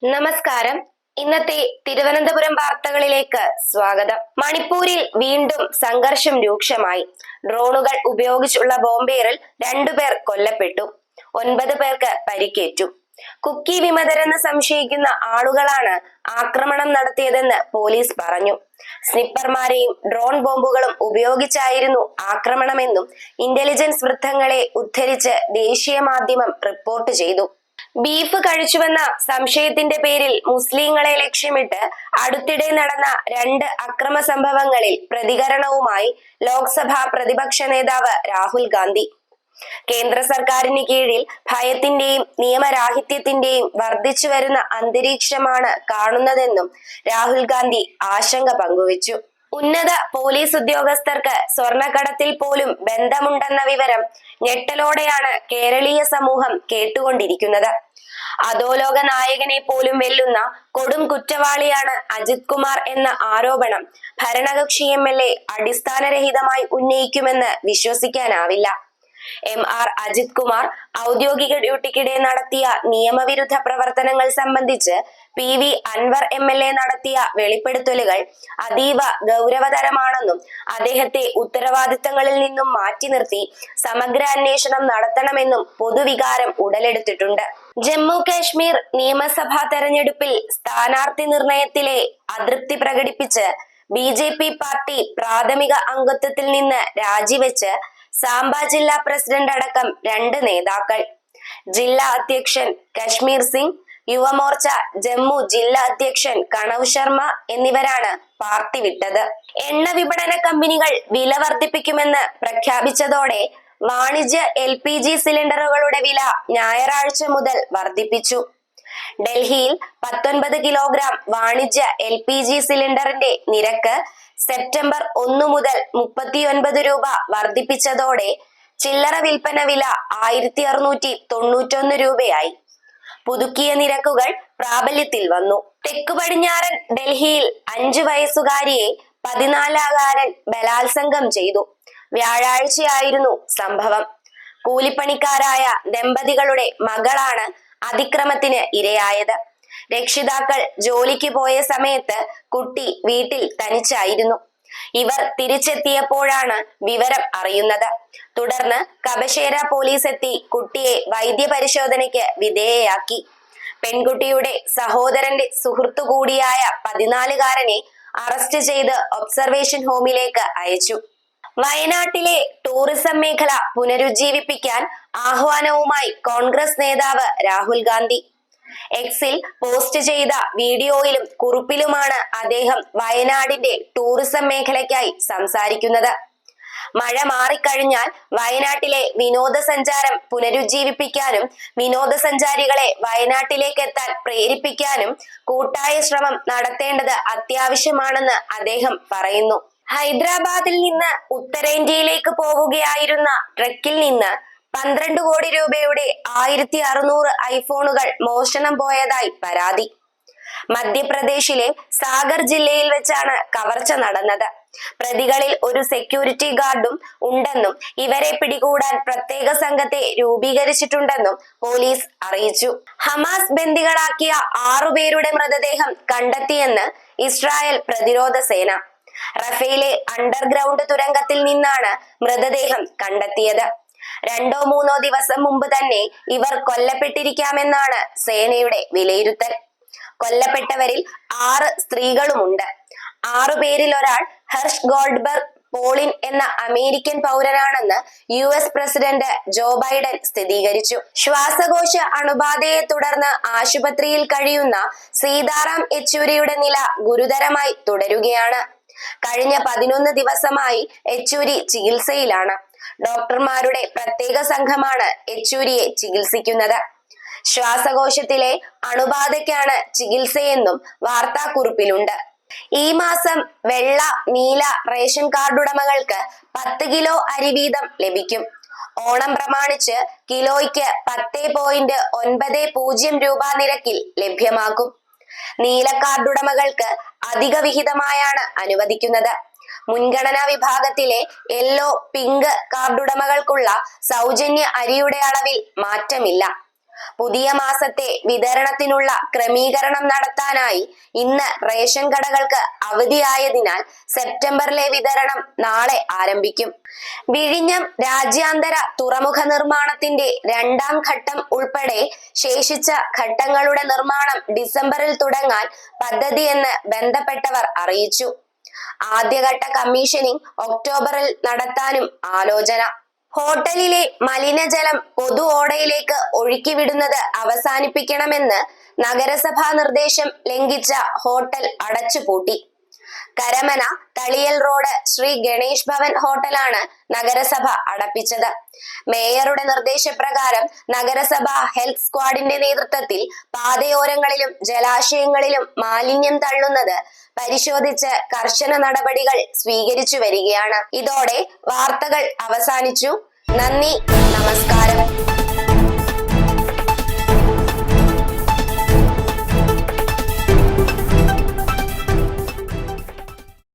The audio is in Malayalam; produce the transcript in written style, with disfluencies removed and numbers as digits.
നമസ്കാരം. ഇന്നത്തെ തിരുവനന്തപുരം വാർത്തകളിലേക്ക് സ്വാഗതം. മണിപ്പൂരിൽ വീണ്ടും സംഘർഷം രൂക്ഷമായി. ഡ്രോണുകൾ ഉപയോഗിച്ചുള്ള ബോംബേറിൽ 2 പേർ കൊല്ലപ്പെട്ടു, 9 പേർക്ക് പരിക്കേറ്റു. കുക്കി വിമതരെന്ന് സംശയിക്കുന്ന ആളുകളാണ് ആക്രമണം നടത്തിയതെന്ന് പോലീസ് പറഞ്ഞു. സ്നിപ്പർമാരെയും ഡ്രോൺ ബോംബുകളും ഉപയോഗിച്ചായിരുന്നു ആക്രമണമെന്നും ഇന്റലിജൻസ് വൃത്തങ്ങളെ ഉദ്ധരിച്ച് ദേശീയ മാധ്യമം റിപ്പോർട്ട് ചെയ്തു. ബീഫ് കഴിച്ചുവെന്ന സംശയത്തിന്റെ പേരിൽ മുസ്ലിങ്ങളെ ലക്ഷ്യമിട്ട് അടുത്തിടെ നടന്ന 2 അക്രമ സംഭവങ്ങളിൽ പ്രതികരണവുമായി ലോക്സഭാ പ്രതിപക്ഷ നേതാവ് രാഹുൽ ഗാന്ധി. കേന്ദ്ര സർക്കാരിന് കീഴിൽ ഭയത്തിന്റെയും നിയമരാഹിത്യത്തിന്റെയും വർദ്ധിച്ചു വരുന്ന അന്തരീക്ഷമാണ് കാണുന്നതെന്നും രാഹുൽ ഗാന്ധി ആശങ്ക പങ്കുവച്ചു. ഉന്നത പോലീസ് ഉദ്യോഗസ്ഥർക്ക് സ്വർണക്കടത്തിൽ പോലും ബന്ധമുണ്ടെന്ന വിവരം ഞെട്ടലോടെയാണ് കേരളീയ സമൂഹം കേട്ടുകൊണ്ടിരിക്കുന്നത്. അധോലോക നായകനെ പോലും വെല്ലുന്ന കൊടും കുറ്റവാളിയാണ് അജിത് കുമാർ എന്ന ആരോപണം ഭരണകക്ഷി MLA അടിസ്ഥാനരഹിതമായി ഉന്നയിക്കുമെന്ന് വിശ്വസിക്കാനാവില്ല. MR അജിത് കുമാർ ഔദ്യോഗിക ഡ്യൂട്ടിക്കിടെ നടത്തിയ നിയമവിരുദ്ധ പ്രവർത്തനങ്ങൾ സംബന്ധിച്ച് PV അൻവർ MLA നടത്തിയ വെളിപ്പെടുത്തലുകൾ അതീവ ഗൗരവതരമാണെന്നും അദ്ദേഹത്തെ ഉത്തരവാദിത്തങ്ങളിൽ നിന്നും മാറ്റി നിർത്തി സമഗ്ര അന്വേഷണം നടത്തണമെന്നും പൊതുവികാരം ഉടലെടുത്തിട്ടുണ്ട്. ജമ്മു കാശ്മീർ നിയമസഭാ തെരഞ്ഞെടുപ്പിൽ സ്ഥാനാർത്ഥി നിർണയത്തിലെ അതൃപ്തി പ്രകടിപ്പിച്ച് BJP പാർട്ടി പ്രാഥമിക അംഗത്വത്തിൽ നിന്ന് രാജിവെച്ച് സാംബ ജില്ലാ പ്രസിഡന്റ് അടക്കം 2 നേതാക്കൾ. ജില്ലാ അധ്യക്ഷൻ കശ്മീർ സിംഗ്, യുവമോർച്ച ജമ്മു ജില്ലാ അധ്യക്ഷൻ കണവ് ശർമ്മ എന്നിവരാണ് പാർട്ടി വിട്ടത്. എണ്ണ വിപണന കമ്പനികൾ വില വർദ്ധിപ്പിക്കുമെന്ന് പ്രഖ്യാപിച്ചതോടെ വാണിജ്യ LPG സിലിണ്ടറുകളുടെ വില ഞായറാഴ്ച മുതൽ വർദ്ധിപ്പിച്ചു. ഡൽഹിയിൽ 19 കിലോഗ്രാം വാണിജ്യ LPG സിലിണ്ടറിന്റെ നിരക്ക് സെപ്റ്റംബർ 1 മുതൽ 39 രൂപ വർദ്ധിപ്പിച്ചതോടെ ചില്ലറ വിൽപ്പന വില 1691 രൂപയായി. പുതുക്കിയ നിരക്കുകൾ പ്രാബല്യത്തിൽ വന്നു. തെക്കു പടിഞ്ഞാറൻ ഡൽഹിയിൽ 5 വയസ്സുകാരിയെ 14കാരൻ ബലാത്സംഗം ചെയ്തു. വ്യാഴാഴ്ചയായിരുന്നു സംഭവം. കൂലിപ്പണിക്കാരായ ദമ്പതികളുടെ മകളാണ് അതിക്രമത്തിന് ഇരയായത്. രക്ഷിതാക്കൾ ജോലിക്ക് പോയ സമയത്ത് കുട്ടി വീട്ടിൽ തനിച്ചായിരുന്നു. ഇവർ തിരിച്ചെത്തിയപ്പോഴാണ് വിവരം അറിയുന്നത്. തുടർന്ന് കബശേര പോലീസ് എത്തി കുട്ടിയെ വൈദ്യപരിശോധനയ്ക്ക് വിധേയയാക്കി. പെൺകുട്ടിയുടെ സഹോദരന്റെ സുഹൃത്തു കൂടിയായ 14കാരനെ അറസ്റ്റ് ചെയ്ത് ഒബ്സർവേഷൻ ഹോമിലേക്ക് അയച്ചു. വയനാട്ടിലെ ടൂറിസം മേഖല പുനരുജ്ജീവിപ്പിക്കാൻ ആഹ്വാനവുമായി കോൺഗ്രസ് നേതാവ് രാഹുൽ ഗാന്ധി. എക്സിൽ പോസ്റ്റ് ചെയ്ത വീഡിയോയിലും കുറിപ്പിലുമാണ് അദ്ദേഹം വയനാടിന്റെ ടൂറിസം മേഖലയ്ക്കായി സംസാരിക്കുന്നത്. മഴ മാറിക്കഴിഞ്ഞാൽ വയനാട്ടിലെ വിനോദസഞ്ചാരം പുനരുജ്ജീവിപ്പിക്കാനും വിനോദസഞ്ചാരികളെ വയനാട്ടിലേക്ക് എത്താൻ പ്രേരിപ്പിക്കാനും കൂട്ടായ ശ്രമം നടത്തേണ്ടത് അത്യാവശ്യമാണെന്ന് അദ്ദേഹം പറയുന്നു. ഹൈദരാബാദിൽ നിന്ന് ഉത്തരേന്ത്യയിലേക്ക് പോവുകയായിരുന്ന ട്രക്കിൽ നിന്ന് 12 കോടി രൂപയുടെ 1600 ഐഫോണുകൾ മോഷണം പോയതായി പരാതി. മധ്യപ്രദേശിലെ സാഗർ ജില്ലയിൽ വെച്ചാണ് കവർച്ച നടന്നത്. പ്രതികളിൽ ഒരു സെക്യൂരിറ്റി ഗാർഡും ഉണ്ടെന്നും ഇവരെ പിടികൂടാൻ പ്രത്യേക സംഘത്തെ രൂപീകരിച്ചിട്ടുണ്ടെന്നും പോലീസ് അറിയിച്ചു. ഹമാസ് ബന്ദികളാക്കിയ 6 പേരുടെ മൃതദേഹം കണ്ടെത്തിയെന്ന് ഇസ്രായേൽ പ്രതിരോധ സേന. റഫേലെ അണ്ടർഗ്രൗണ്ട് തുരങ്കത്തിൽ നിന്നാണ് മൃതദേഹം കണ്ടെത്തിയത്. 2-3 ദിവസം മുമ്പ് തന്നെ ഇവർ കൊല്ലപ്പെട്ടിരിക്കാമെന്നാണ് സേനയുടെ വിലയിരുത്തൽ. കൊല്ലപ്പെട്ടവരിൽ 6 സ്ത്രീകളുമുണ്ട്. 6 പേരിൽ ഒരാൾ ഹർഷ് ഗോൾഡ്ബർഗ് പോളിൻ എന്ന അമേരിക്കൻ പൗരനാണെന്ന് US പ്രസിഡന്റ് ജോ ബൈഡൻ സ്ഥിരീകരിച്ചു. ശ്വാസകോശ അണുബാധയെ തുടർന്ന് ആശുപത്രിയിൽ കഴിയുന്ന സീതാറാം യെച്ചൂരിയുടെ നില ഗുരുതരമായി തുടരുകയാണ്. കഴിഞ്ഞ 11 ദിവസമായി യെച്ചൂരി ചികിത്സയിലാണ്. ഡോക്ടർമാരുടെ പ്രത്യേക സംഘമാണ് യെച്ചൂരിയെ ചികിത്സിക്കുന്നത്. ശ്വാസകോശത്തിലെ അണുബാധയ്ക്കാണ് ചികിത്സയെന്നും വാർത്താക്കുറിപ്പിലുണ്ട്. ഈ മാസം വെള്ള, നീല റേഷൻ കാർഡുടമകൾക്ക് 10 കിലോ അരി വീതം ലഭിക്കും. ഓണം പ്രമാണിച്ച് കിലോയ്ക്ക് 10.90 രൂപ നിരക്കിൽ ലഭ്യമാക്കും. നീല കാർഡുടമകൾക്ക് അധിക വിഹിതമായാണ് അനുവദിക്കുന്നത്. മുൻഗണനാ വിഭാഗത്തിലെ യെല്ലോ, പിങ്ക് കാർഡുടമകൾക്കുള്ള സൗജന്യ അരിയുടെ അളവിൽ മാറ്റമില്ല. പുതിയ മാസത്തെ വിതരണത്തിനുള്ള ക്രമീകരണം നടത്താനായി ഇന്ന് റേഷൻ കടകൾക്ക് അവധിയായതിനാൽ സെപ്റ്റംബറിലെ വിതരണം നാളെ ആരംഭിക്കും. വിഴിഞ്ഞം രാജ്യാന്തര തുറമുഖ നിർമ്മാണത്തിന്റെ 2ാം ഘട്ടം ഉൾപ്പെടെ ശേഷിച്ച ഘട്ടങ്ങളുടെ നിർമ്മാണം ഡിസംബറിൽ തുടങ്ങാൻ പദ്ധതിയെന്ന് ബന്ധപ്പെട്ടവർ അറിയിച്ചു. ആദ്യഘട്ട കമ്മീഷനിംഗ് ഒക്ടോബറിൽ നടത്താനും ആലോചന. ഹോട്ടലിലെ മലിനജലം പൊതു ഓടയിലേക്ക് ഒഴുക്കിവിടുന്നത് അവസാനിപ്പിക്കണമെന്ന് നഗരസഭാ നിർദ്ദേശം ലംഘിച്ച ഹോട്ടൽ അടച്ചുപൂട്ടി. കരമന തളിയൽ റോഡ് ശ്രീ ഗണേഷ് ഭവൻ ഹോട്ടലാണ് നഗരസഭ അടപ്പിച്ചത്. മേയറുടെ നിർദ്ദേശപ്രകാരം നഗരസഭ ഹെൽത്ത് സ്ക്വാഡിന്റെ നേതൃത്വത്തിൽ പാതയോരങ്ങളിലും ജലാശയങ്ങളിലും മാലിന്യം തള്ളുന്നത് പരിശോധിച്ച് കർശന നടപടികൾ സ്വീകരിച്ചു വരികയാണ്. ഇതോടെ വാർത്തകൾ അവസാനിച്ചു. നന്ദി, നമസ്കാരം.